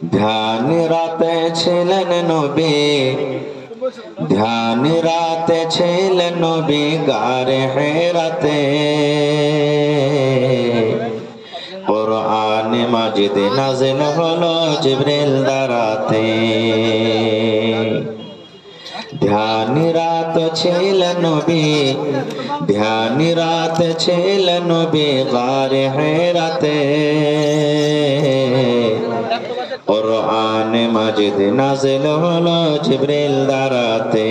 ধ্যান রাতে ছিলেন নবী, ধ্যান রাতে ছিলেন নবী গারে হেরাতে। কুরআন মাজিদ নাযিল হলো জিবরিল দ্বারাতে। ধ্যান রাত ছিলেন নবী, ধ্যান রাত ছিলেন নবী গারে হেরাতে। কুরআন মাজিদ নাযিল হলো জিবরিল দ্বারাতে।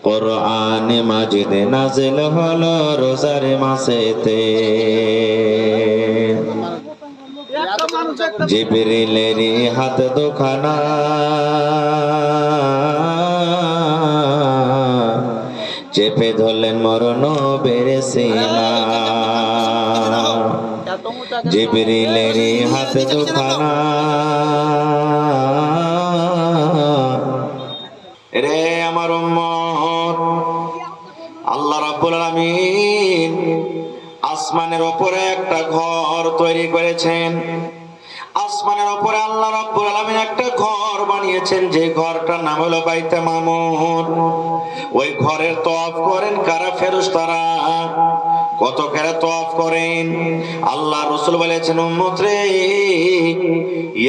কুরআন মাজিদ নাযিল হলো রোজার মাসেতে। জিবরিলের হাত দুখানা চেপে ধরলেন মোর নবীর সিনা। জিবরিলের হাত দুখানা, রে আমার উম্মত, আল্লাহ রাব্বুল আলামিন আসমানের উপরে একটা ঘর তৈরি করেছেন। আসমানের উপরে আল্লাহ রাব্বুল আলামিন একটা ঘর বানিয়েছেন, যে ঘরটার নাম হলো বাইতে মামুর। ওই ঘরের তওয়াফ করেন কারা? ফেরেশতারা। কত করে তওয়াফ করেন? আল্লাহ রাসূল বলেছেন, উম্মত রে,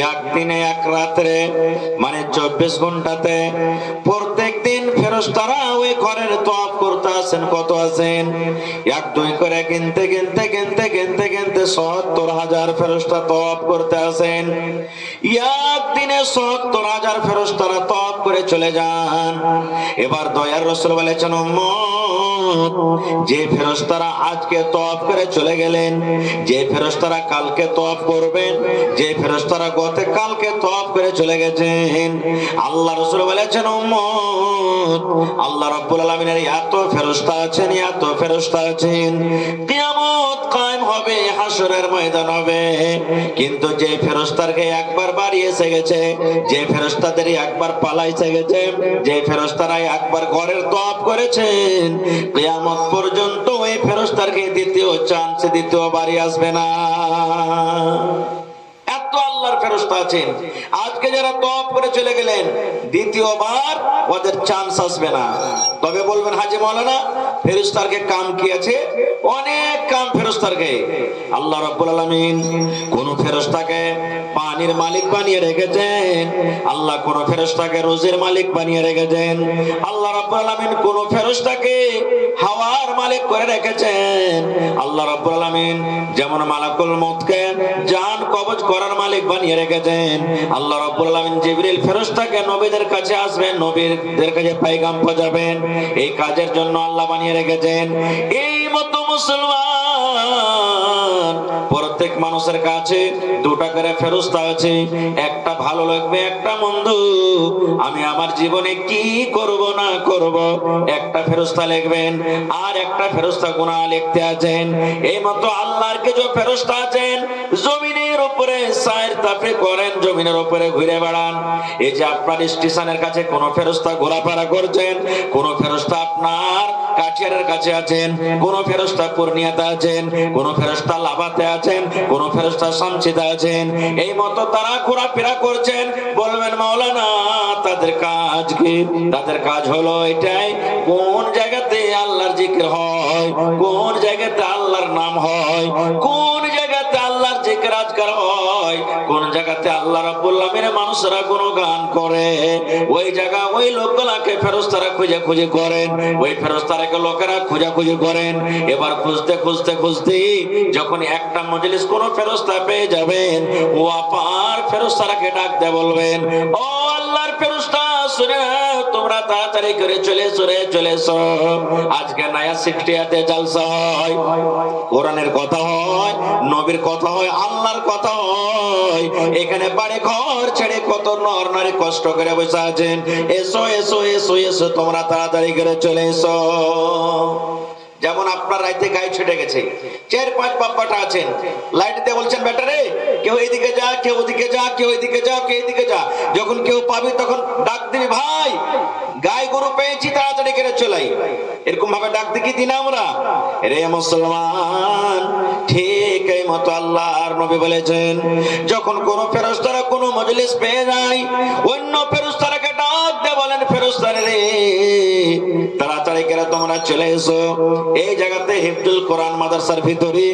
একদিনে এক রাতে মানে 24 ঘন্টাতে প্রত্যেক দিন ফেরেশতারা ওই ঘরের তওয়াফ করতে আসেন। কত আছেন? এক দুই করে গিনতে গিনতে গিনতে গিনতে গিনতে ৭০,০০০ ফেরেশতা তওয়াফ করতে আসেন। একদিনে ৭০,০০০ ফেরেশতারা তওয়াফ করে চলে যান। এবার দয়ার রাসূল বলেছেন, উম্মত, যে ফেরেশতারা আজকে তওয়াফ করে চলে গেলেন, যে ফেরেশতারা কালকে তওয়াফ করবেন, যে ফেরেশতারা গতকালকে তওয়াফ করে চলে গেছেন, আল্লাহ রাসূল বলেছেন, উম্মত, আল্লাহ রাব্বুল আলামিনের এত ফেরেশতা আছেন, এত ফেরেশতা আছেন, কিয়ামত কায়েম হবে, হাসরের ময়দান হবে, কিন্তু যে ফেরেশতাকে একবার বাড়ি এসে গেছে, যে ফেরেশতাদের একবার পালাইছে গেছে, যে ফেরেশতারা একবার ঘরের তওয়াফ করেছেন, কিয়ামত পর্যন্ত ওই ফেরেশতাকে দ্বিতীয় চান্স, দ্বিতীয় বাড়ি আসবে না। এত আল্লাহর ফেরেশতা আছেন। আজকে যারা তওয়াফ করে চলে গেলেন, দ্বিতীয়বার ওদের চান্স আসবে না। তবে বলবেন, হাজী মাওলানা, ফেরেশতারকে কাম কি আছে? অনেক কাম ফেরেশতারকে। আল্লাহ রাব্বুল আলামিন কোন ফেরেশতাকে পানির মালিক বানিয়ে রেখেছেন, আল্লাহ কোন ফেরেশতাকে রোজির মালিক বানিয়ে রেখেছেন, আল্লাহ রাব্বুল আলামিন কোন ফেরেশতাকে হাওয়ার মালিক করে রেখেছেন, আল্লাহ রাব্বুল আলামিন যেমন মালাকুল মউতকে জান কবজ করার মালিক বানিয়ে রেখেছেন, আল্লাহ রাব্বুল আলামিন জিবরিল ফেরেশতাকে নবীদের কাছে আসবেন, নবীদের কাছে পয়গাম পৌঁছাবেন, এই কাজের জন্য আল্লাহ বানিয়ে রেখেছেন। এই মতো মুসলমান প্রত্যেক মানুষের কাছে দুটা করে ফেরেশতা আছে, একটা ভালো লাগবে, একটা মন্দ। আমি আমার জীবনে কি করব না করব, একটা ফেরেশতা লিখবেন, আর একটা ফেরেশতা গুনাহ লিখতে আছেন। এই মতো আল্লাহর কিছু ফেরেশতা আছেন, জমিনের উপরে সাইর তাফরি করেন, জমিনের উপরে ঘুরে বেড়ান। এই যে আপনার স্টেশনের কাছে কোন ফেরেশতা ঘোরাফেরা করছেন, কোন ফেরেশতা আপনার কাঠিয়ারের কাছে আছেন, কোন ফেরেশতা পূর্ণিয়াতে আছেন, কোন ফেরেশতা লাভাতে আছেন, কোন ফেরেশতা শামসিতে আছেন। এই মতো তারা ঘোরাফেরা করছেন। বলবেন, মাওলানা, তাদের কাজ কি? তাদের কাজ হলো এটাই, কোন জায়গাতে আল্লাহর জিকির হয়, কোন জায়গাতে আল্লাহর নাম হয়, কোন জায়গাতে আল্লাহর জিকির আজকার হয়, কোন জায়গাতে আল্লাহ রাব্বুল আলামিনের মানুষরা গুণগান করে, ওই জায়গা ওই লোকগুলাকে ফেরেশতারা খুঁজে খুঁজে করেন, ওই ফেরেশতারাকে লোকেরা খোঁজাখুঁজি করেন। এবার খুঁজতে খুঁজতে খুঁজতে যখন একটা মজলিস কোন ফেরেশতা পেয়ে যাবেন, ও আপার ফেরেশতারাকে ডাক দিয়ে বলবেন, ও আল্লাহর ফেরেশতা, শুনে তোমরা তাড়াতাড়ি করে চলে এসো, আজকে নয়া 60তে জলসা হয়, কোরআনের কথা হয়, নবীর কথা হয়, আল্লাহর কথা হয়। এখানে বাড়ি ঘর ছেড়ে কত নর নারী কষ্ট করে বসে আছেন, এসো এসো এসো এসো, তোমরা তাড়াতাড়ি করে চলে এসো। যেমন আপনার রাইতে গায়ে ছুটে গেছে, 4-5 বাপ্পাটা আছেন, লাইট দিয়ে বলছেন, বেটা রে, কেউ এইদিকে যা, কেউ ওদিকে যা, কেউ এইদিকে যা, কেউ এইদিকে যা। যখন কেউ পাবি তখন ডাক দিবি, ভাই গায়ে গরু পেয়েছি, তাড়াতাড়ি করে চলাই। এরকম ভাবে ডাক দিকি দিন আমরা। রে মুসলমান, ঠিক ঠিক এই মতো আল্লাহর নবী বলেছেন, যখন কোন ফেরেশতারা কোন মজলিস পেয়ে যায়, অন্য ফেরেশতারাকে ডাক দিয়ে বলেন, ফেরেশতারা রে, তাড়াতাড়ি করে তোমরা চলে এসো, এই জায়গাতে হিফজুল কোরআন মাদ্রাসার ভিতরে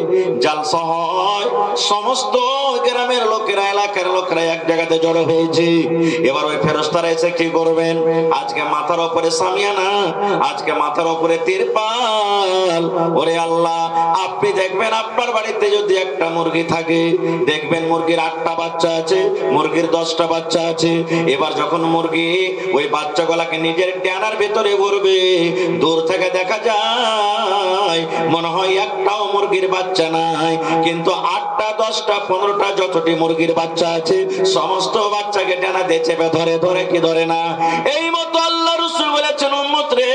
জালসা হয়, সমস্ত গ্রামের লোকেরা, এলাকার লোকেরা এক জায়গাতে জড়ো হয়েছে। এবার ওই ফেরেশতারা এসে কি করবেন? আজকে মাথার উপরে সামিয়ানা, আজকে মাথার উপরে তিরপাল। ওরে আল্লাহ, আপনি দেখবেন আপনার বাড়িতে যদি একটা মুরগি থাকে, দেখবেন মুরগির 8টা বাচ্চা আছে, মুরগির 10টা বাচ্চা আছে। এবার যখন মুরগি ওই বাচ্চাগুলাকে নিজের ডানার ভিতরে ভরবে, দূর থেকে দেখা যায় মনে হয় একটাও মুরগির বাচ্চা নাই, কিন্তু 8টা 10টা 15টা যতটি মুরগির বাচ্চা আছে সমস্ত বাচ্চাকে ডানা দিয়ে চেপে ধরে, ধরে কি ধরে না? এই মতো আল্লাহ রাসূল বলেছেন, উম্মত রে,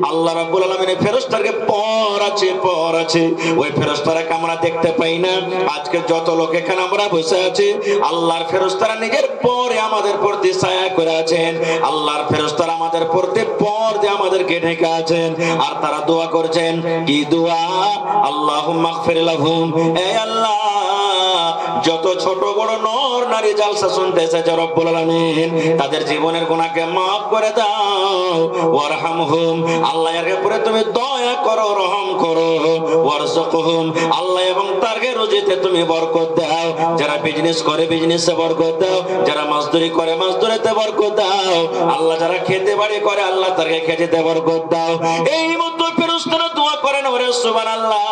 আল্লাহ রাব্বুল আলামিনের ফেরেশতাকে পর আছে, ওই ফেরেশতাকে আমরা দেখতে পাই না। আজকে যত লোক এখানে আমরা বসে আছি, আল্লাহর ফেরেশতারা নিজের পরে আমাদের প্রতি ছায়া করে আছেন, আল্লাহর ফেরেশতারা আমাদের প্রতি পর দিয়ে আমাদেরকে ঢেকে আছেন, আর তারা দোয়া করছেন। কি দোয়া? আল্লাহুম্মা গফির লাহুম, হে আল্লাহ, যত ছোট বড় নর নারী জালসা শুনতে এসেছে রব্বুল আলামিন, তাদের জীবনের গুনাহকে maaf করে দাও। ওয়ারহামহুম, আল্লাহ এর উপরে তুমি দয়া করো, রহম করো। ওয়ারযুকহুম, আল্লাহ এবং তার রুজিতে তুমি বরকত দাও। যারা বিজনেস করে বিজনেসে বরকত দাও, যারা মজদুরি করে মজদুরিতে বরকত দাও। আল্লাহ যারা খেতে বাড়ি করে, আল্লাহ তাকে খেতে বরকত দাও। এই মতো ফেরেশতারা দোয়া করেন। ওরে সুবহানাল্লাহ,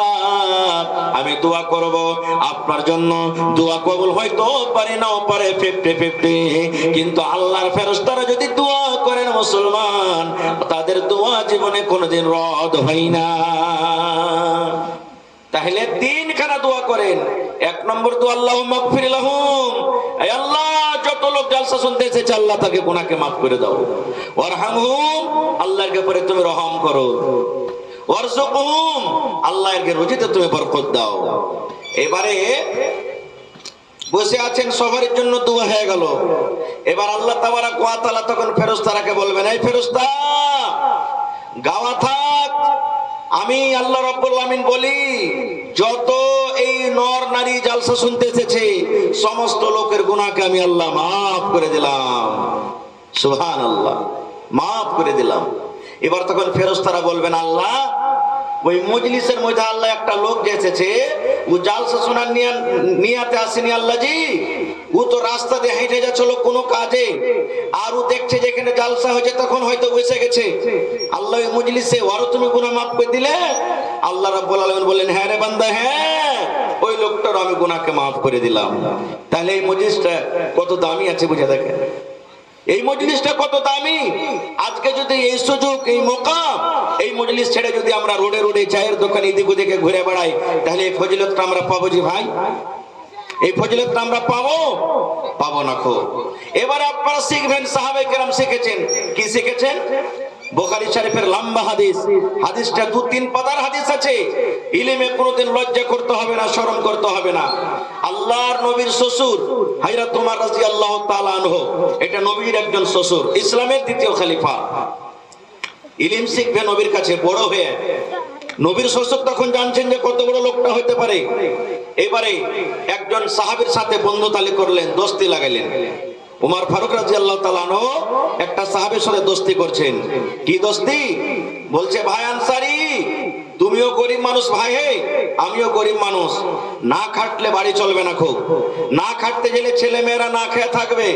আমি দোয়া করব আপনার জন্য, দোয়া কবুল হয়তো পারে নাও পারে 50-50, কিন্তু আল্লাহর ফেরেশতারা যদি দোয়া করেন মুসলমান, তাদের দোয়া জীবনে কোনোদিন রদ হয় না। তাহলে 3খানা দোয়া করেন। 1 নম্বর দোয়া, আল্লাহুম্মা গফির লাহুম, হে আল্লাহ, যত লোক জালসা শুনতে এসেছে আল্লাহ তাকে গুনাহকে maaf করে দাও। ওয়ারহামহুম, আল্লাহর উপরে তুমি রহম করো। ওয়ারযুকহুম, আল্লাহর রুজিতে তুমি বরকত দাও। এবারে বসে আছেন, সবার জন্য দোয়া হয়ে গেল। এবার আল্লাহ তাবারাক ওয়া তাআলা তখন ফেরেশতাকে বলবেন, এই ফেরেশতা, গাওয়া থাক, আমি আল্লাহ রাব্বুল আমিন বলি, যত এই নর নারী জালসা শুনতে এসেছে সমস্ত লোকের গুনাহকে আমি আল্লাহ maaf করে দিলাম। সুবহানাল্লাহ, maaf করে দিলাম। এবার তখন ফেরেশতারা বলবেন, আল্লাহ, ওই মজলিসের মধ্যে আল্লাহ একটা লোক এসেছে, ও জালসা শোনার নিয়াতে আসেনি আল্লাহ জি, ও তো রাস্তা দিয়ে হেঁটে যাচ্ছিল কোনো কাজে, আর ও দেখছে যেখানে জালসা হয়েছে তখন হয়তো বসে গেছে। আল্লাহ ওই মজলিসে ওরও তুমি গুনাহ maaf করে দিলে? আল্লাহ রাব্বুল আলামিন বললেন, হ্যাঁ রে বান্দা, হ্যাঁ, ওই লোকটার আমি গুনাহকে maaf করে দিলাম। তাহলে এই মজলিসটা কত দামি আছে বুঝে দেখেন, এই মজলিসটা কত দামি। আজকে যদি এই সুযোগ, এই মৌকা, এই মজলিস ছেড়ে যদি আমরা রোডে রোডে চায়ের দোকানে এদিক ওদিকে ঘুরে বেড়াই, তাহলে এই ফজিলতটা আমরা পাবো জি ভাই? এই ফজিলতটা আমরা পাবো না। এবারে আপনারা শিখবেন, সাহাবায়ে কেরাম শিখেছেন। কি শিখেছেন? বুখারী শরীফের লম্বা হাদিস, হাদিসটা 2-3 পাতার হাদিস আছে। ইলমে কোনোদিন লজ্জা করতে হবে না, শরম করতে হবে না। আল্লাহর নবীর শ্বশুর হযরত ওমর রাদিয়াল্লাহু তাআলা আনহু, এটা নবীর একজন শ্বশুর, ইসলামের 2য় খলিফা। ইলম শিখবে নবীর কাছে বড় হয়ে। নবীর শ্বশুর তখন জানছেন যে কত বড় লোকটা হতে পারে। এবারে একজন সাহাবীর সাথে বন্ধুতালি করলেন, দোস্তি লাগাইলেন। ওমর ফারুক রাদিয়াল্লাহু তাআলা আনহু একটা সাহাবীর সাথে দোস্তি করছেন। কি দোস্তি? বলছে, ভাই আনসারী, তুমিও গরিব মানুষ ভাই, আমিও গরিব মানুষ, না খাটলে বাড়ি চলবে না। খুব না খাটতে গেলে ছেলে মেয়েরা না খেয়ে থাকবে,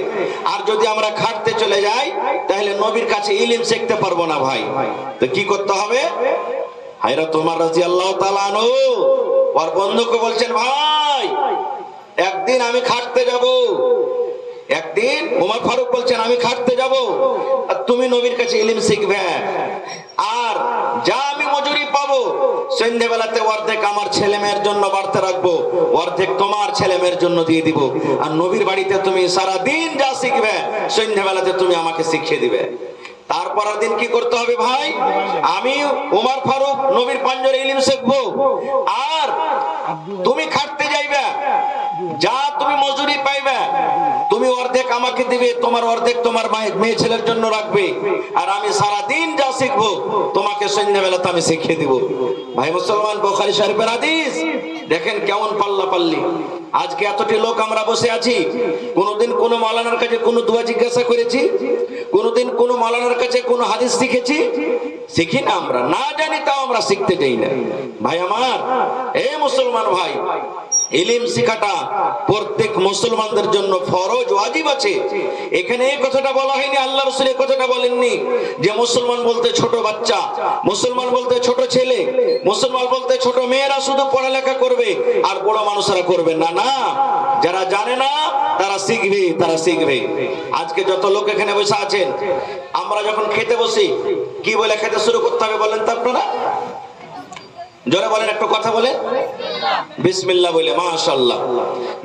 আর যদি আমরা খাটতে চলে যাই তাহলে নবীর কাছে ইলম শিখতে পারবো না ভাই। তো কি করতে হবে? হযরত ওমর রাদিয়াল্লাহু তাআলা আনহু ওর বন্ধুকে বলছেন, ভাই, একদিন আমি খাটতে যাব। একদিন ওমর ফারুক বলছেন, আমি খাটতে যাব, আর তুমি নবীর কাছে ইলম শিখবে, আর যা আমি মজুরি পাবো সন্ধ্যাবেলাতে অর্ধেক আমার ছেলে মেয়ের জন্য বাড়তে রাখবো, অর্ধেক তোমার ছেলে মেয়ের জন্য দিয়ে দিব, আর নবীর বাড়িতে তুমি সারা দিন যা শিখবে সন্ধ্যাবেলাতে তুমি আমাকে শিখিয়ে দিবে। তারপরের দিন কি করতে হবে ভাই? আমি ওমর ফারুক নবীর পাঞ্জরে ইলম শিখবো, আর তুমি খাটতে যাইবে, যা তুমি মজুরি পাইবে তুমি অর্ধেক আমাকে দিবে, তোমার অর্ধেক তোমার মেয়ে ছেলের জন্য রাখবে, আর আমি সারা দিন যা শিখবো তোমাকে সন্ধ্যাবেলাতে আমি শিখিয়ে দিব। ভাই মুসলমান, বুখারী শরীফের হাদিস, দেখেন কেমন পাল্লা পাল্লি। আজকে এতটি লোক আমরা বসে আছি, কোনোদিন কোন মাওলানার কাছে কোনো দোয়া জিজ্ঞাসা করেছি? কোনোদিন কোন মাওলানার কাছে কোনো হাদিস শিখেছি? শিখি না। আমরা না জানি তাও আমরা শিখতে যাই না। ভাই আমার, এ মুসলমান ভাই, ইলম শিখাটা প্রত্যেক মুসলমানদের জন্য ফরজ, ওয়াজিব আছে। এখানে এই কথাটা বলা হয়নি, আল্লাহ রাসূল এই কথাটা বলেননি যে মুসলমান বলতে ছোট বাচ্চা, মুসলমান বলতে ছোট ছেলে, মুসলমান বলতে ছোট মেয়েরা শুধু পড়ালেখা করবে আর বড় মানুষরা করবে না। না, যারা জানে না তারা শিখবে, তারা শিখবে। আজকে যত লোক এখানে বসে আছেন, আমরা যখন খেতে বসি কি বলে খেতে শুরু করতে হবে বলেন তো আপনারা? জোরে বলেন, একটু কথা বলেন। বিসমিল্লাহ বলে, মাশাআল্লাহ।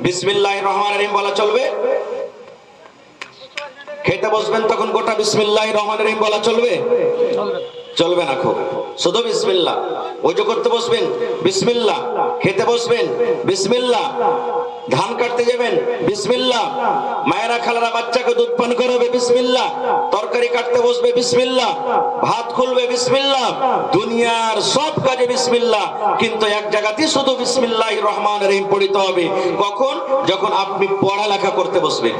বিসমিল্লাহির রহমানির রহিম বলা চলবে? খেতে বসবেন তখন গোটা বিসমিল্লাহির রহমানির রহিম বলা চলবে? চলবে না। খুব শুধু বিসমিল্লাহ। ওযু করতে বসবেন বিসমিল্লাহ, খেতে বসবেন বিসমিল্লাহ, ধান কাটতে যাবেন বিসমিল্লাহ, মায়েরা খালারা বাচ্চাকে দুধ পান করাবে বিসমিল্লাহ, তরকারি কাটতে বসবে বিসমিল্লাহ, ভাত খুলবে বিসমিল্লাহ, দুনিয়ার সব কাজে বিসমিল্লাহ। কিন্তু এক জায়গাতেই শুধু বিসমিল্লাহির রহমানির রহিম পড়িতে হবে। কখন? যখন আপনি পড়ালেখা করতে বসবেন।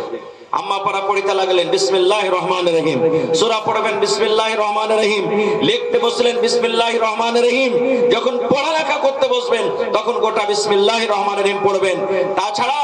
আম্মা পারা পড়িতে লাগলেন বিসমিল্লাহির রহমানির রহিম, সূরা পড়বেন বিসমিল্লাহির রহমানির রহিম, লিখতে বসলেন বিসমিল্লাহির রহমানির রহিম। যখন পড়ালেখা করতে বসবেন তখন গোটা বিসমিল্লাহির রহমানির রহিম পড়বেন। তাছাড়া